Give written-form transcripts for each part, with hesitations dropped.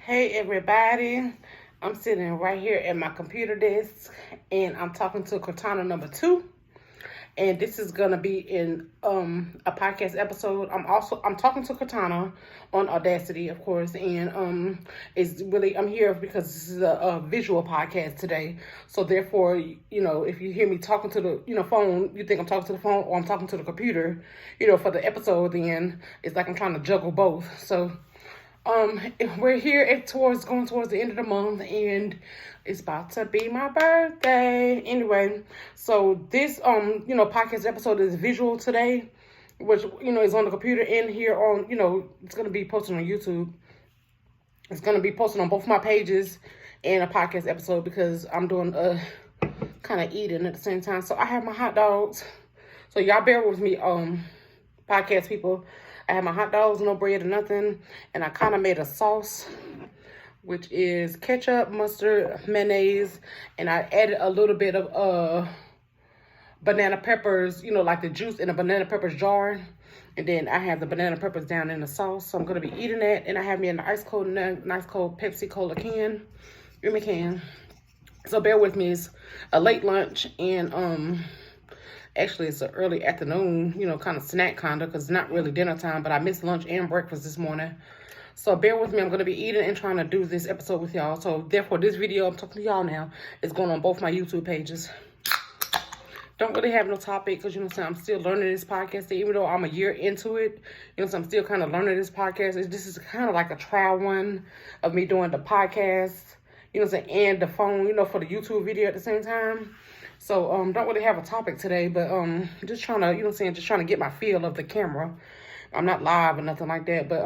Hey everybody, I'm sitting right here at my computer desk and I'm talking to Cortana number 2, and this is gonna be in a podcast episode. I'm talking to Cortana on Audacity, of course, and I'm here because this is a visual podcast today. So therefore, if you hear me talking to the phone, you think I'm talking to the phone or I'm talking to the computer, for the episode, then it's like I'm trying to juggle both. So we're here going towards the end of the month, and it's about to be my birthday. Anyway, so this podcast episode is visual today, which is on the computer and here on it's gonna be posted on YouTube. It's gonna be posted on both my pages and a podcast episode because I'm doing kind of eating at the same time. So I have my hot dogs. So y'all bear with me, podcast people. I had my hot dogs, no bread or nothing, and I kind of made a sauce, which is ketchup, mustard, mayonnaise, and I added a little bit of banana peppers, like the juice in a banana peppers jar, and then I have the banana peppers down in the sauce, so I'm going to be eating that, and I have me a nice cold Pepsi Cola can, in my can. So bear with me, it's a late lunch, and actually, it's an early afternoon, kind of snack kind of, because it's not really dinner time, but I missed lunch and breakfast this morning. So bear with me. I'm going to be eating and trying to do this episode with y'all. So therefore, this video I'm talking to y'all now is going on both my YouTube pages. Don't really have no topic because, I'm still learning this podcast. Even though I'm a year into it, I'm still kind of learning this podcast. This is kind of like a trial one of me doing the podcast, and the phone, for the YouTube video at the same time. So, don't really have a topic today, but, just trying to, just trying to get my feel of the camera. I'm not live or nothing like that, but,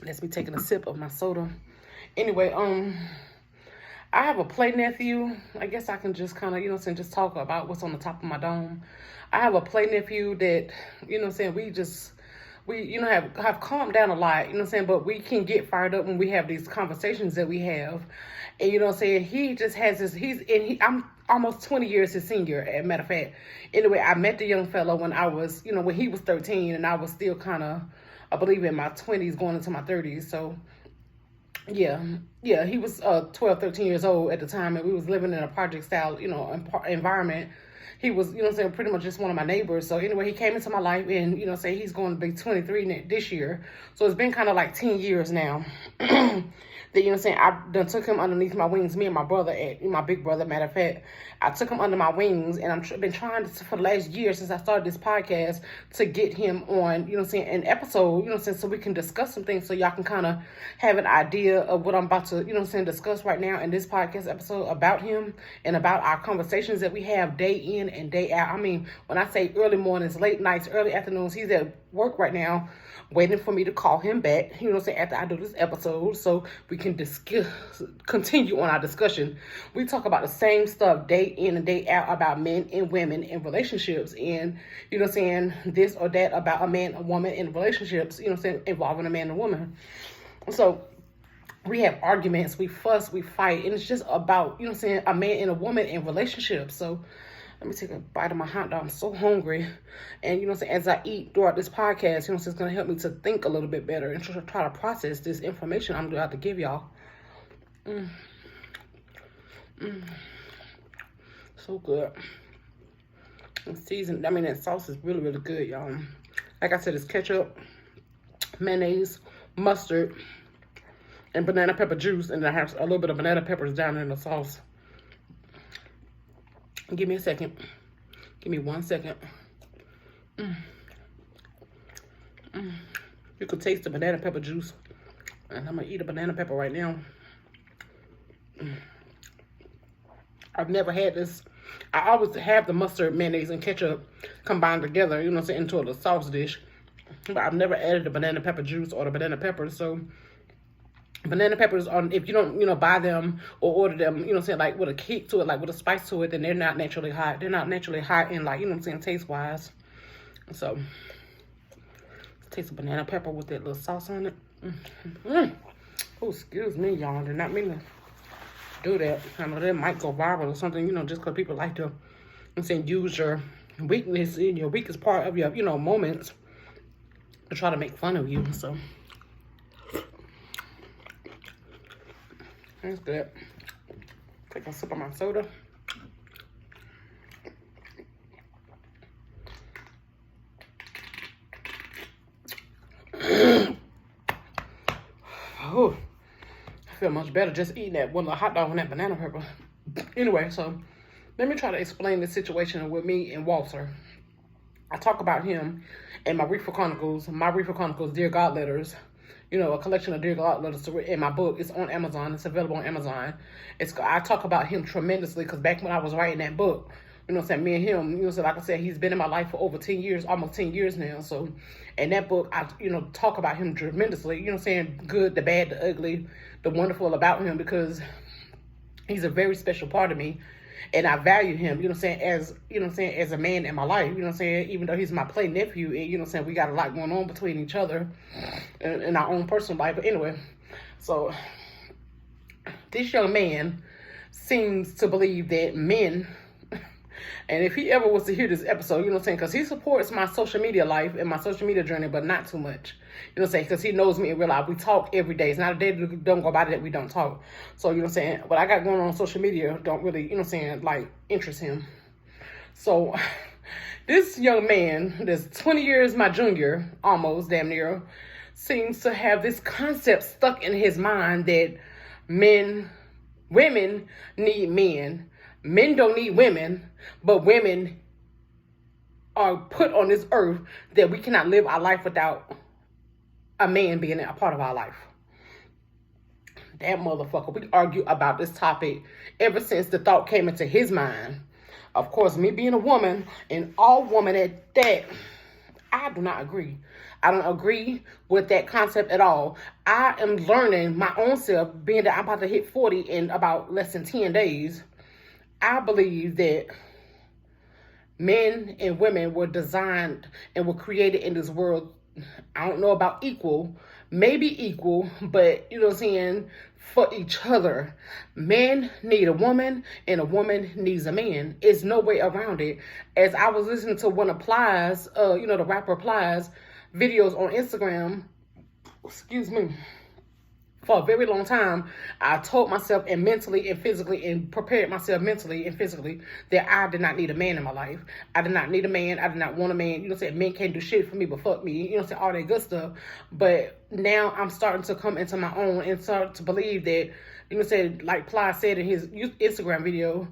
let's be taking a sip of my soda. Anyway, I have a play nephew. I guess I can just kind of, just talk about what's on the top of my dome. I have a play nephew that, we have calmed down a lot, but we can get fired up when we have these conversations that we have. And he just has this, I'm almost 20 years his senior, as a matter of fact. Anyway, I met the young fellow when I was, when he was 13, and I was still kind of, I believe, in my 20s going into my 30s. So yeah, he was 12, 13 years old at the time, and we was living in a project style, environment. He was, pretty much just one of my neighbors. So anyway, he came into my life, and, he's going to be 23 this year. So it's been kind of like 10 years now. That, I done took him underneath my wings, me and my brother, my big brother, matter of fact. I took him under my wings, and I've been trying to, for the last year since I started this podcast, to get him on, an episode, so we can discuss some things so y'all can kind of have an idea of what I'm about to, discuss right now in this podcast episode about him and about our conversations that we have day in and day out. I mean, when I say early mornings, late nights, early afternoons, he's at work right now, waiting for me to call him back, after I do this episode, so we can continue on our discussion. We talk about the same stuff day in and day out about men and women in relationships, and, this or that about a man, a woman in relationships, involving a man and woman. So we have arguments, we fuss, we fight, and it's just about, a man and a woman in relationships. So let me take a bite of my hot dog. I'm so hungry. And, as I eat throughout this podcast, it's going to help me to think a little bit better and try to process this information I'm about to give y'all. So good. And seasoned. I mean, that sauce is really, really good, y'all. Like I said, it's ketchup, mayonnaise, mustard, and banana pepper juice. And I have a little bit of banana peppers down in the sauce. Give me a second. Give me 1 second. You can taste the banana pepper juice. And I'm going to eat a banana pepper right now. I've never had this. I always have the mustard, mayonnaise, and ketchup combined together, into a sauce dish. But I've never added the banana pepper juice or the banana peppers. So banana peppers, if you don't, buy them or order them, like with a kick to it, like with a spice to it, then they're not naturally hot. They're not naturally hot in, like, taste-wise. So, let's taste a banana pepper with that little sauce on it. Oh, excuse me, y'all. Did not mean to do that. I know that might go viral or something, just because people like to, use your weakness in your weakest part of your, moments to try to make fun of you. So, That's good. Take a sip of my soda. Oh, I feel much better just eating that one little hot dog and that banana pepper. Anyway, so let me try to explain the situation with me and Walter. I talk about him in my Reefer Chronicles, Dear God Letters, a collection of Dear God Letters in my book. It's on Amazon. It's available on Amazon. I talk about him tremendously because back when I was writing that book, me and him, like I said, he's been in my life for over 10 years, almost 10 years now. So in that book, I, talk about him tremendously, good, the bad, the ugly, the wonderful about him, because he's a very special part of me. And I value him, as a man in my life, even though he's my play nephew, and we got a lot going on between each other in our own personal life. But anyway, so this young man seems to believe that men, and if he ever was to hear this episode, because he supports my social media life and my social media journey, but not too much, because he knows me in real life. We talk every day. It's not a day that don't go by that we don't talk. So, what I got going on social media don't really, interest him. So, this young man that's 20 years my junior, almost, damn near, seems to have this concept stuck in his mind that women need men. Men don't need women, but women are put on this earth that we cannot live our life without a man being a part of our life. That motherfucker, we argue about this topic ever since the thought came into his mind. Of course, me being a woman, and all women at that, I do not agree. I don't agree with that concept at all. I am learning my own self, being that I'm about to hit 40 in about less than 10 days. I believe that men and women were designed and were created in this world. I don't know about equal, maybe equal, but for each other. Men need a woman and a woman needs a man. There's no way around it. As I was listening to one of Plies, the rapper Plies videos on Instagram, for a very long time, I told myself and mentally and physically and prepared myself mentally and physically that I did not need a man in my life. I did not need a man. I did not want a man. Men can't do shit for me but fuck me. All that good stuff. But now I'm starting to come into my own and start to believe that, like Ply said in his Instagram video,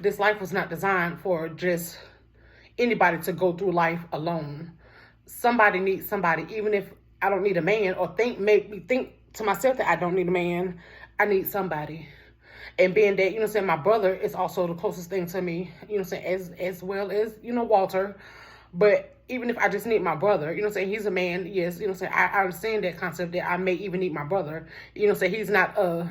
this life was not designed for just anybody to go through life alone. Somebody needs somebody, even if I don't need a man, or make me think to myself that I don't need a man. I need somebody. And being that, my brother is also the closest thing to me, as well as, Walter. But even if I just need my brother, he's a man, yes, I understand that concept that I may even need my brother. He's not a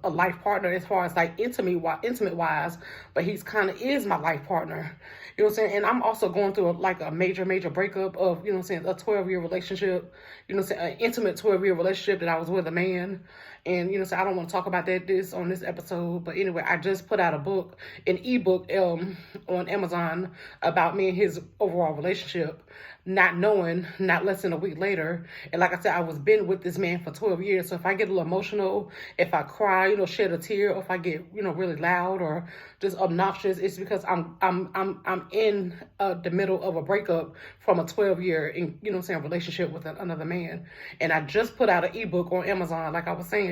life partner as far as like intimate wise, but he's kind of is my life partner. And I'm also going through a major breakup of, a 12-year relationship, an intimate 12-year relationship that I was with a man. And, I don't want to talk about this on this episode. But anyway, I just put out an ebook on Amazon about me and his overall relationship, not knowing, not less than a week later. And like I said, I was been with this man for 12 years. So if I get a little emotional, if I cry, shed a tear, or if I get, really loud or just obnoxious, it's because I'm in the middle of a breakup from a 12-year, relationship with another man. And I just put out an ebook on Amazon, like I was saying,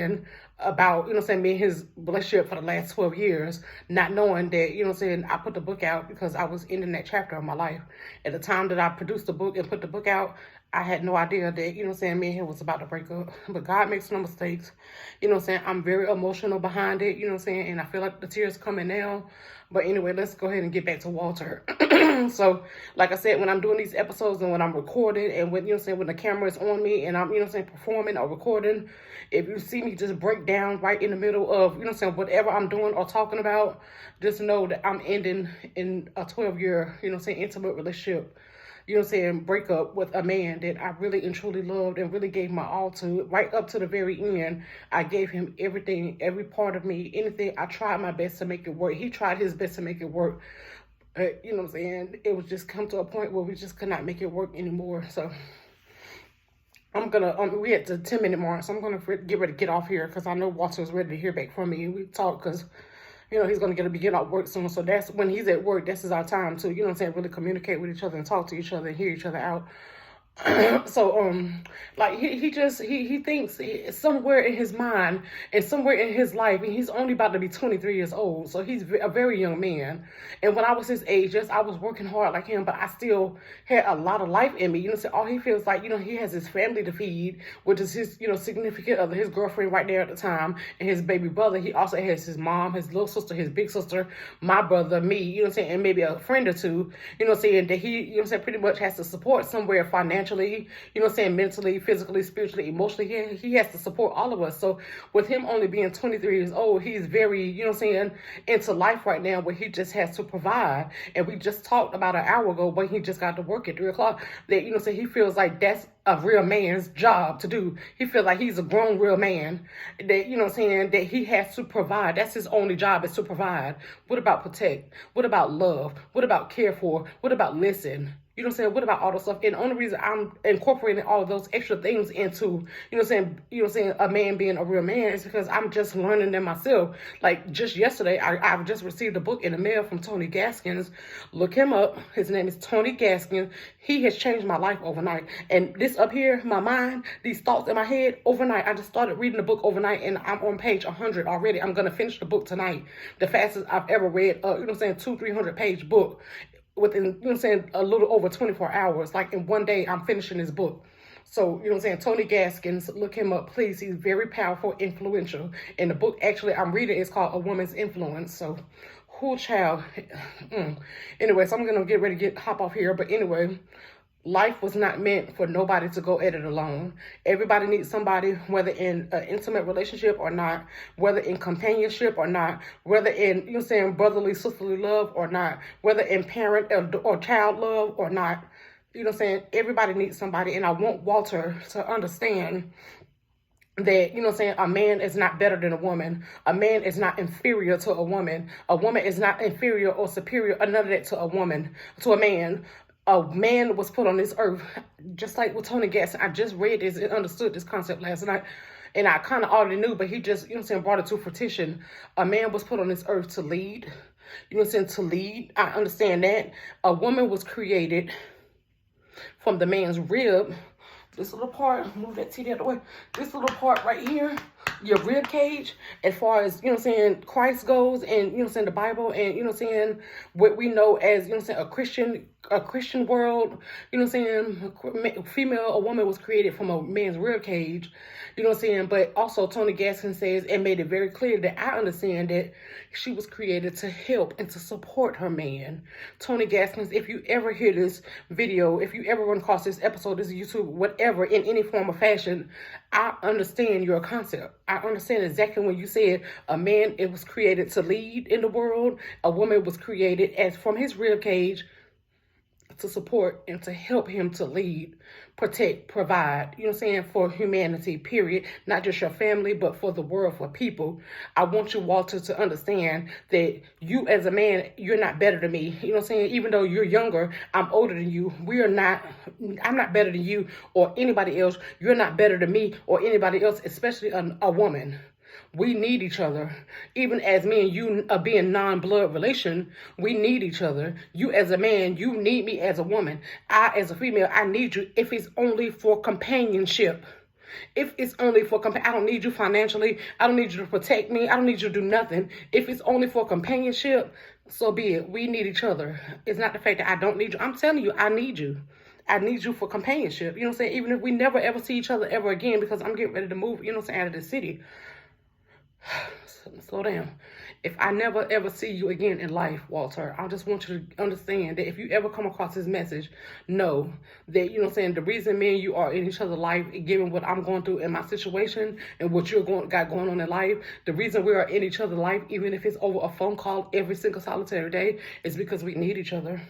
about, me and his relationship for the last 12 years, not knowing that, I put the book out because I was ending that chapter of my life. At the time that I produced the book and put the book out, I had no idea that, me and him was about to break up. But God makes no mistakes. I'm very emotional behind it, and I feel like the tears coming now. But anyway, let's go ahead and get back to Walter. So, like I said, when I'm doing these episodes and when I'm recording and when, when the camera is on me and I'm, performing or recording, if you see me just break down right in the middle of, whatever I'm doing or talking about, just know that I'm ending in a 12-year, intimate relationship, breakup with a man that I really and truly loved and really gave my all to. Right up to the very end, I gave him everything, every part of me, anything. I tried my best to make it work. He tried his best to make it work. It was just come to a point where we just could not make it work anymore. So I'm gonna we at the 10-minute mark, so I'm gonna get ready to get off here because I know Walter's ready to hear back from me. We talk because he's gonna get off work soon. So that's when he's at work. This is our time to really communicate with each other and talk to each other and hear each other out. So like he thinks somewhere in his mind and somewhere in his life, and he's only about to be 23 years old, so he's a very young man. And when I was his age, yes, I was working hard like him, but I still had a lot of life in me. So all he feels like, he has his family to feed, which is his significant other, his girlfriend right there at the time, and his baby brother. He also has his mom, his little sister, his big sister, my brother, me, and maybe a friend or two, that he, pretty much has to support somewhere financially, mentally, physically, spiritually, emotionally. He has to support all of us. So with him only being 23 years old, he's very, into life right now, where he just has to provide. And we just talked about an hour ago when he just got to work at 3 o'clock that, he feels like that's a real man's job to do. He feels like he's a grown real man that, that he has to provide. That's his only job, is to provide. What about protect? What about love? What about care for? What about listen? What about all the stuff? And the only reason I'm incorporating all of those extra things into, a man being a real man is because I'm just learning them myself. Like just yesterday, I've just received a book in the mail from Tony Gaskins. Look him up. His name is Tony Gaskins. He has changed my life overnight. And this up here, my mind, these thoughts in my head, overnight, I just started reading the book overnight, and I'm on page 100 already. I'm going to finish the book tonight. The fastest I've ever read, 200-300 page book within, a little over 24 hours. Like in one day, I'm finishing this book. So, Tony Gaskins, look him up, please. He's very powerful, influential. And the book, actually, I'm reading is called A Woman's Influence. So, who child? Anyway, so I'm going to get ready to hop off here. But anyway, life was not meant for nobody to go at it alone. Everybody needs somebody, whether in an intimate relationship or not, whether in companionship or not, whether in, brotherly, sisterly love or not, whether in parent or child love or not. Everybody needs somebody. And I want Walter to understand that, a man is not better than a woman. A man is not inferior to a woman. A woman is not inferior or superior, none of that, to a woman, to a man. A man was put on this earth, just like with Tony Gaston. I just read this and understood this concept last night. And I kind of already knew, but he just, brought it to fruition. A man was put on this earth to lead. To lead. I understand that. A woman was created from the man's rib. This little part, move that TV out the way. This little part right here, your rib cage, as far as, Christ goes, and, the Bible, and, what we know as, a Christian world, female, a woman was created from a man's rib cage, but also Tony Gaskin says and made it very clear that I understand that she was created to help and to support her man. Tony Gaskins, if you ever hear this video, if you ever run across this episode, this YouTube, whatever, in any form or fashion, I understand your concept. I understand exactly when you said a man, it was created to lead in the world. A woman was created as from his rib cage to support and to help him to lead, protect, provide, for humanity, period. Not just your family, but for the world, for people. I want you, Walter, to understand that you as a man, you're not better than me. Even though you're younger, I'm older than you. I'm not better than you or anybody else. You're not better than me or anybody else, especially a woman. We need each other. Even as me and you are being non-blood relation, we need each other. You as a man, you need me as a woman. I as a female, I need you if it's only for companionship. If it's only for I don't need you financially. I don't need you to protect me. I don't need you to do nothing. If it's only for companionship, so be it. We need each other. It's not the fact that I don't need you. I'm telling you, I need you. I need you for companionship. Even if we never ever see each other ever again, because I'm getting ready to move, out of the city. Slow down. If I never ever see you again in life, Walter, I just want you to understand that if you ever come across this message, know that, the reason me and you are in each other's life, given what I'm going through in my situation and what you're got going on in life, the reason we are in each other's life, even if it's over a phone call every single solitary day, is because we need each other.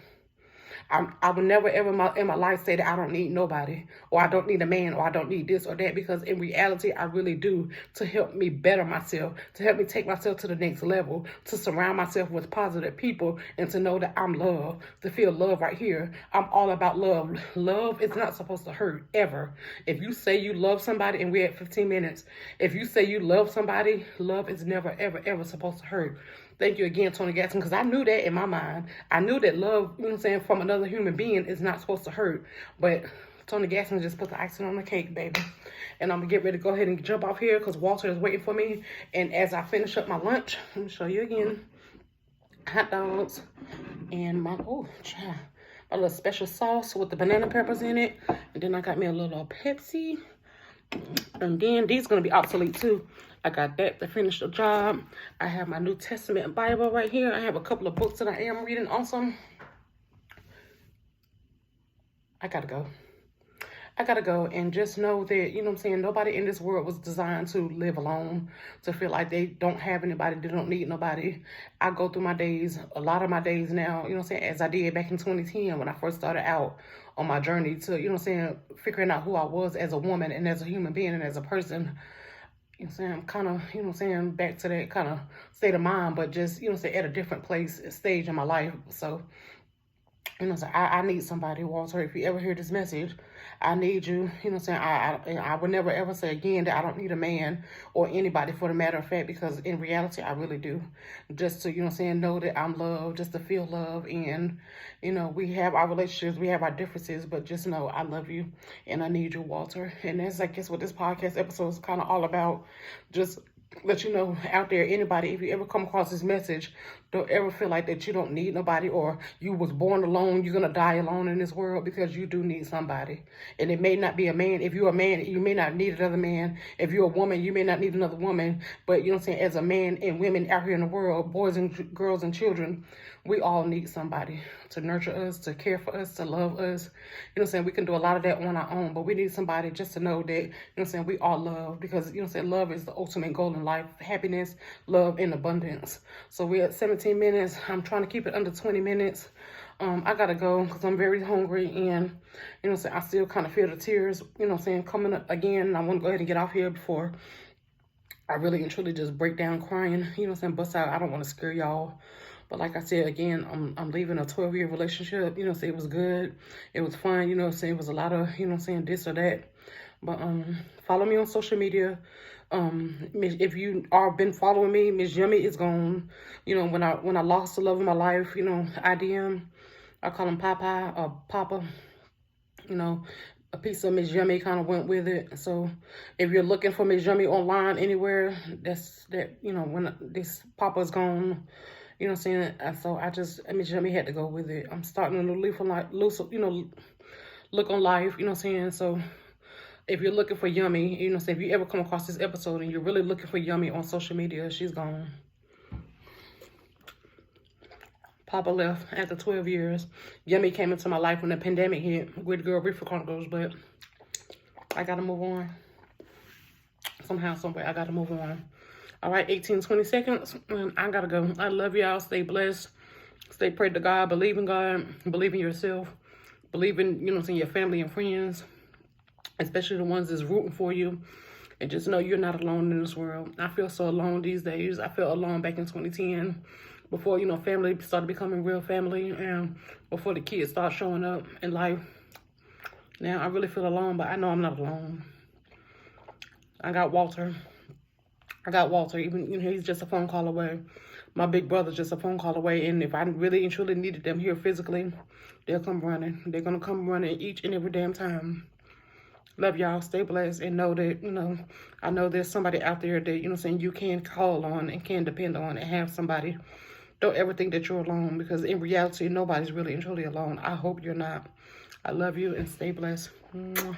I would never ever in my life say that I don't need nobody, or I don't need a man, or I don't need this or that, because in reality, I really do, to help me better myself, to help me take myself to the next level, to surround myself with positive people, and to know that I'm loved, to feel love right here. I'm all about love. Love is not supposed to hurt, ever. If you say you love somebody, and we're at 15 minutes, if you say you love somebody, love is never, ever, ever supposed to hurt. Thank you again, Tony Gatson, because I knew that in my mind. I knew that love, you know what I'm saying, from another human being is not supposed to hurt. But Tony Gatson just put the icing on the cake, baby. And I'm going to get ready to go ahead and jump off here because Walter is waiting for me. And as I finish up my lunch, let me show you again. Hot dogs and my, my little special sauce with the banana peppers in it. And then I got me a little Pepsi. And then these going to be obsolete too. I got that to finish the job. I have my New Testament Bible right here. I have a couple of books that I am reading also. I gotta go. I gotta go, and just know that, you know what I'm saying, nobody in this world was designed to live alone, to feel like they don't have anybody, they don't need nobody. I go through my days, a lot of my days now, you know what I'm saying, as I did back in 2010 when I first started out on my journey to, you know what I'm saying, figuring out who I was as a woman and as a human being and as a person. You know what I'm saying, I'm kind of, you know what I'm saying, back to that kind of state of mind, but just, you know what I'm saying, at a different stage in my life. So, you know what I'm saying, I need somebody, Walter. If you ever hear this message, I need you. You know what I'm saying, I would never ever say again that I don't need a man or anybody, for the matter of fact, because in reality, I really do. Just to, you know what I'm saying, know that I'm loved, just to feel love. And, you know, we have our relationships, we have our differences, but just know I love you and I need you, Walter. And that's, I guess, what this podcast episode is kind of all about. Just let you know out there, anybody, if you ever come across this message, don't ever feel like that you don't need nobody, or you was born alone, you're gonna die alone in this world, because you do need somebody. And it may not be a man. If you're a man, you may not need another man. If you're a woman, you may not need another woman. But you know what I'm saying, as a man and women out here in the world, boys and girls and children, we all need somebody to nurture us, to care for us, to love us. You know what I'm saying, we can do a lot of that on our own, but we need somebody just to know that, you know what I'm saying, we all love, because, you know what I'm saying, love is the ultimate goal in life. Happiness, love, and abundance. So we're at 17 minutes. I'm trying to keep it under 20 minutes. I gotta go because I'm very hungry, and, you know what I'm saying, I still kind of feel the tears, you know what I'm saying, coming up again. And I want to go ahead and get off here before I really and truly just break down crying, you know what I'm saying, bust out. I don't want to scare y'all. But like I said, again, I'm leaving a 12-year relationship. You know what I'm saying, it was good. It was fun. You know what I'm saying, it was a lot of, you know what I'm saying, this or that. But follow me on social media. If you are been following me, Miss Yummy is gone. You know, when I lost the love of my life, you know, I call him Popeye or Papa. You know, a piece of Miss Yummy kind of went with it. So if you're looking for Miss Yummy online anywhere, you know, when this Papa's gone. You know what I'm saying? So Miss Yummy had to go with it. I'm starting a new leaf on life, you know, look on life, you know what I'm saying? So if you're looking for Yummy, you know what I'm saying, if you ever come across this episode and you're really looking for Yummy on social media, she's gone. Papa left after 12 years. Yummy came into my life when the pandemic hit. Weird Girl Reefer Chronicles, but I gotta move on. Somehow, someway, I gotta move on. All right, 18, 20 seconds, and I gotta go. I love y'all. Stay blessed. Stay prayed to God. Believe in God. Believe in yourself. Believe in, you know what I'm saying, your family and friends, especially the ones that's rooting for you. And just know you're not alone in this world. I feel so alone these days. I felt alone back in 2010 before, you know, family started becoming real family, and before the kids start showing up in life. Now I really feel alone, but I know I'm not alone. I got Walter. Even, you know, he's just a phone call away. My big brother's just a phone call away. And if I really and truly needed them here physically, they'll come running. They're going to come running each and every damn time. Love y'all. Stay blessed. And know that, you know, I know there's somebody out there that, you know what I'm saying, you can call on and can depend on and have somebody. Don't ever think that you're alone, because in reality, nobody's really and truly alone. I hope you're not. I love you and stay blessed. Mwah.